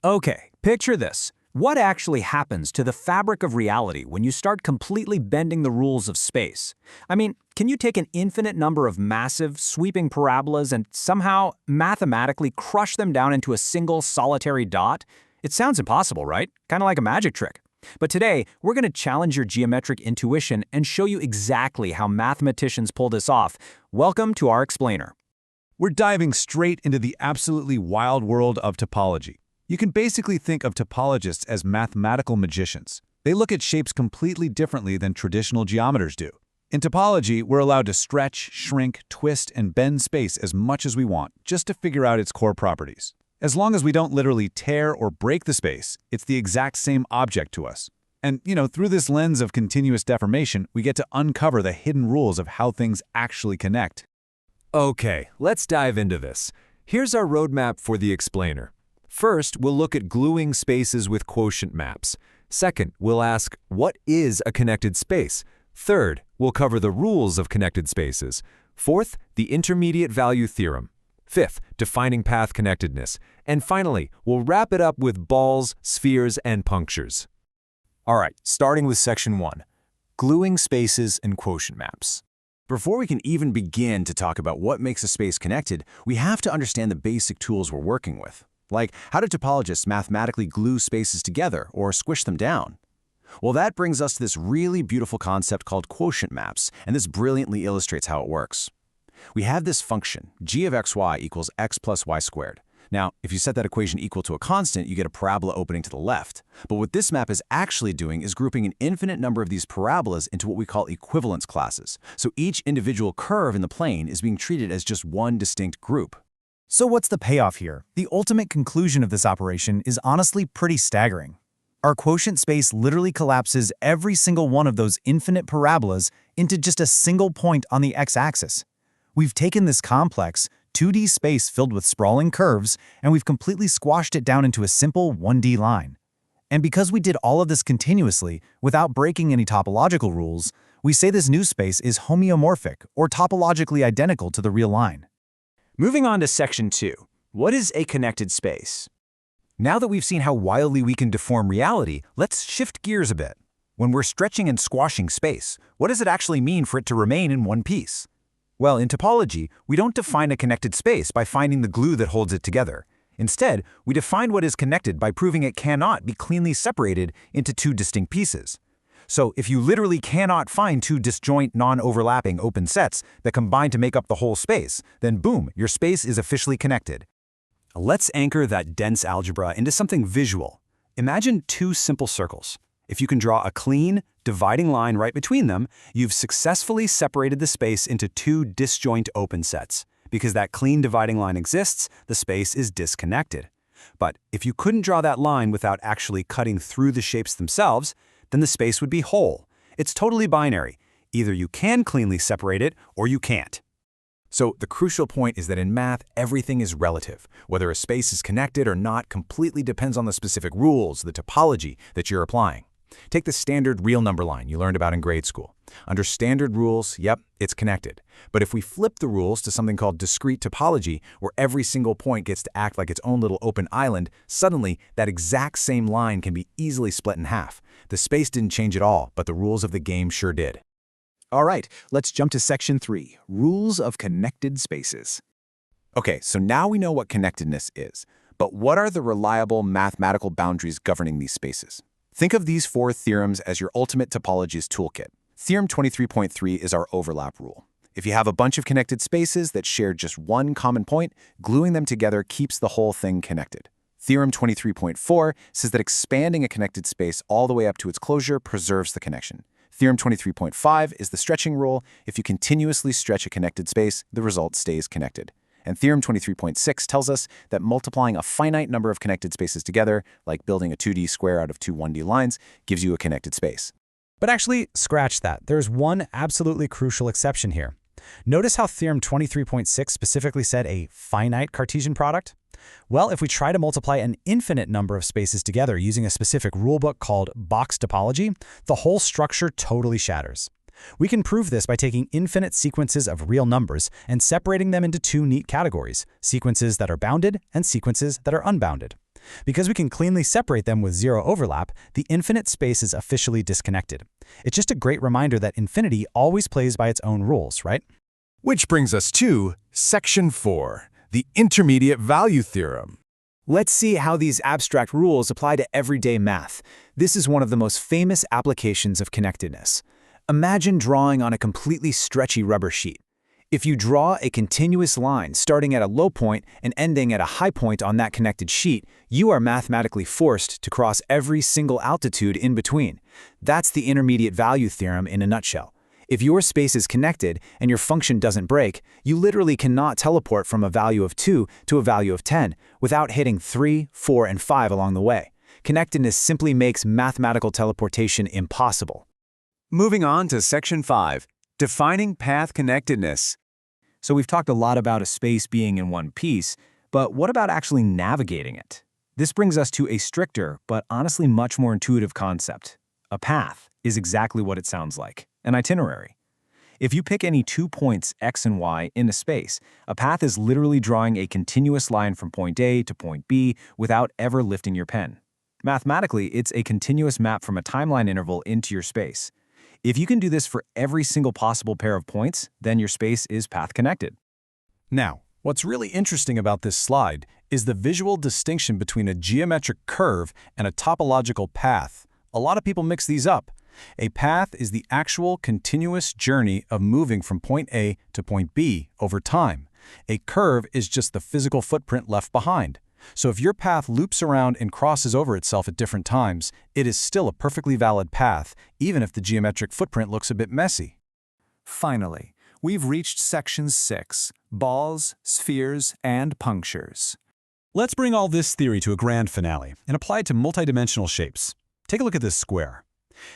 Okay, picture this. What actually happens to the fabric of reality when you start completely bending the rules of space? I mean, can you take an infinite number of massive, sweeping parabolas and somehow mathematically crush them down into a single solitary dot? It sounds impossible, right? Kind of like a magic trick. But today, we're going to challenge your geometric intuition and show you exactly how mathematicians pull this off. Welcome to our explainer. We're diving straight into the absolutely wild world of topology. You can basically think of topologists as mathematical magicians. They look at shapes completely differently than traditional geometers do. In topology, we're allowed to stretch, shrink, twist, and bend space as much as we want, just to figure out its core properties. As long as we don't literally tear or break the space, it's the exact same object to us. And, through this lens of continuous deformation, we get to uncover the hidden rules of how things actually connect. Okay, let's dive into this. Here's our roadmap for the explainer. First, we'll look at gluing spaces with quotient maps. Second, we'll ask, what is a connected space? Third, we'll cover the rules of connected spaces. Fourth, the intermediate value theorem. Fifth, defining path connectedness. And finally, we'll wrap it up with balls, spheres, and punctures. All right, starting with section 1, gluing spaces and quotient maps. Before we can even begin to talk about what makes a space connected, we have to understand the basic tools we're working with. Like, how do topologists mathematically glue spaces together or squish them down? Well, that brings us to this really beautiful concept called quotient maps, and this brilliantly illustrates how it works. We have this function, g of xy equals x plus y squared. Now, if you set that equation equal to a constant, you get a parabola opening to the left. But what this map is actually doing is grouping an infinite number of these parabolas into what we call equivalence classes. So each individual curve in the plane is being treated as just one distinct group. So what's the payoff here? The ultimate conclusion of this operation is honestly pretty staggering. Our quotient space literally collapses every single one of those infinite parabolas into just a single point on the x-axis. We've taken this complex, 2D space filled with sprawling curves, and we've completely squashed it down into a simple 1D line. And because we did all of this continuously, without breaking any topological rules, we say this new space is homeomorphic or topologically identical to the real line. Moving on to section 2, what is a connected space? Now that we've seen how wildly we can deform reality, let's shift gears a bit. When we're stretching and squashing space, what does it actually mean for it to remain in one piece? Well, in topology, we don't define a connected space by finding the glue that holds it together. Instead, we define what is connected by proving it cannot be cleanly separated into two distinct pieces. So if you literally cannot find two disjoint, non-overlapping open sets that combine to make up the whole space, then boom, your space is officially connected. Let's anchor that dense algebra into something visual. Imagine two simple circles. If you can draw a clean, dividing line right between them, you've successfully separated the space into two disjoint open sets. Because that clean dividing line exists, the space is disconnected. But if you couldn't draw that line without actually cutting through the shapes themselves, then the space would be whole. It's totally binary. Either you can cleanly separate it or you can't. So the crucial point is that in math, everything is relative. Whether a space is connected or not completely depends on the specific rules, the topology that you're applying. Take the standard real number line you learned about in grade school. Under standard rules, yep, it's connected. But if we flip the rules to something called discrete topology, where every single point gets to act like its own little open island, suddenly that exact same line can be easily split in half. The space didn't change at all, but the rules of the game sure did. All right, let's jump to section 3, rules of connected spaces. Okay, so now we know what connectedness is, but what are the reliable mathematical boundaries governing these spaces? Think of these 4 theorems as your ultimate topologist toolkit. Theorem 23.3 is our overlap rule. If you have a bunch of connected spaces that share just one common point, gluing them together keeps the whole thing connected. Theorem 23.4 says that expanding a connected space all the way up to its closure preserves the connection. Theorem 23.5 is the stretching rule. If you continuously stretch a connected space, the result stays connected. And Theorem 23.6 tells us that multiplying a finite number of connected spaces together, like building a 2D square out of two 1D lines, gives you a connected space. But actually, scratch that. There's one absolutely crucial exception here. Notice how Theorem 23.6 specifically said a finite Cartesian product? Well, if we try to multiply an infinite number of spaces together using a specific rulebook called box topology, the whole structure totally shatters. We can prove this by taking infinite sequences of real numbers and separating them into two neat categories, sequences that are bounded and sequences that are unbounded. Because we can cleanly separate them with zero overlap, the infinite space is officially disconnected. It's just a great reminder that infinity always plays by its own rules, right? Which brings us to Section 4, the intermediate value theorem. Let's see how these abstract rules apply to everyday math. This is one of the most famous applications of connectedness. Imagine drawing on a completely stretchy rubber sheet. If you draw a continuous line starting at a low point and ending at a high point on that connected sheet, you are mathematically forced to cross every single altitude in between. That's the intermediate value theorem in a nutshell. If your space is connected and your function doesn't break, you literally cannot teleport from a value of 2 to a value of 10 without hitting 3, 4, and 5 along the way. Connectedness simply makes mathematical teleportation impossible. Moving on to Section 5, defining path connectedness. So we've talked a lot about a space being in one piece, but what about actually navigating it? This brings us to a stricter, but honestly much more intuitive concept. A path is exactly what it sounds like, an itinerary. If you pick any 2 points, x and y, in a space, a path is literally drawing a continuous line from point A to point B without ever lifting your pen. Mathematically, it's a continuous map from a timeline interval into your space. If you can do this for every single possible pair of points, then your space is path connected. Now, what's really interesting about this slide is the visual distinction between a geometric curve and a topological path. A lot of people mix these up. A path is the actual continuous journey of moving from point A to point B over time. A curve is just the physical footprint left behind. So if your path loops around and crosses over itself at different times, it is still a perfectly valid path, even if the geometric footprint looks a bit messy. Finally, we've reached Section 6, balls, spheres, and punctures. Let's bring all this theory to a grand finale and apply it to multidimensional shapes. Take a look at this square.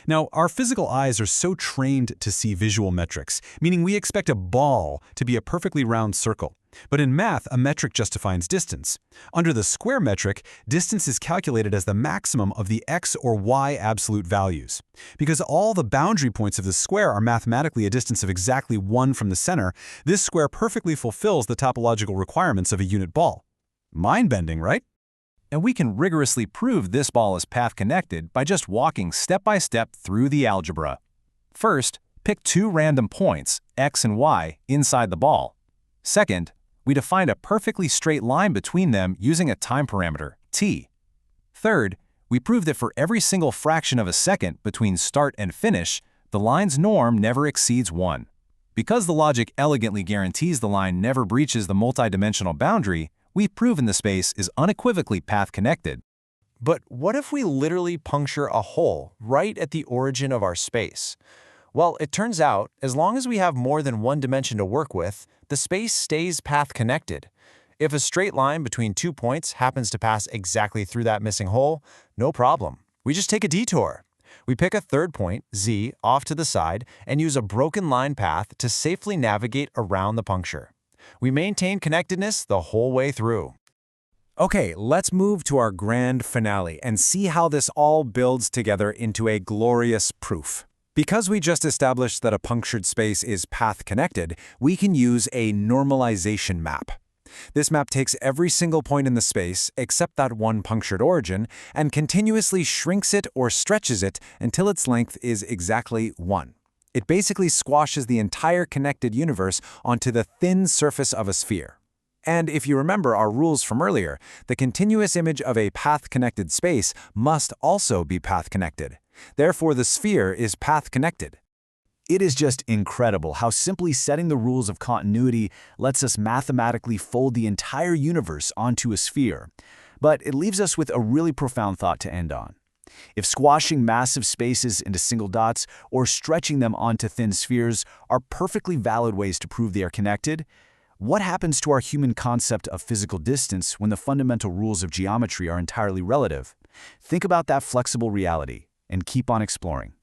Now, our physical eyes are so trained to see visual metrics, meaning we expect a ball to be a perfectly round circle. But in math, a metric just defines distance. Under the square metric, distance is calculated as the maximum of the x or y absolute values. Because all the boundary points of the square are mathematically a distance of exactly 1 from the center, this square perfectly fulfills the topological requirements of a unit ball. Mind-bending, right? And we can rigorously prove this ball is path-connected by just walking step by step through the algebra. First, pick 2 random points, x and y, inside the ball. Second, we defined a perfectly straight line between them using a time parameter, t. Third, we proved that for every single fraction of a second between start and finish, the line's norm never exceeds 1. Because the logic elegantly guarantees the line never breaches the multidimensional boundary, we've proven the space is unequivocally path-connected. But what if we literally puncture a hole right at the origin of our space? Well, it turns out, as long as we have more than one dimension to work with, the space stays path-connected. If a straight line between 2 points happens to pass exactly through that missing hole, no problem. We just take a detour. We pick a third point, z, off to the side and use a broken line path to safely navigate around the puncture. We maintain connectedness the whole way through. Okay, let's move to our grand finale and see how this all builds together into a glorious proof. Because we just established that a punctured space is path-connected, we can use a normalization map. This map takes every single point in the space, except that one punctured origin, and continuously shrinks it or stretches it until its length is exactly 1. It basically squashes the entire connected universe onto the thin surface of a sphere. And if you remember our rules from earlier, the continuous image of a path-connected space must also be path-connected. Therefore, the sphere is path-connected. It is just incredible how simply setting the rules of continuity lets us mathematically fold the entire universe onto a sphere. But it leaves us with a really profound thought to end on. If squashing massive spaces into single dots or stretching them onto thin spheres are perfectly valid ways to prove they are connected, what happens to our human concept of physical distance when the fundamental rules of geometry are entirely relative? Think about that flexible reality and keep on exploring.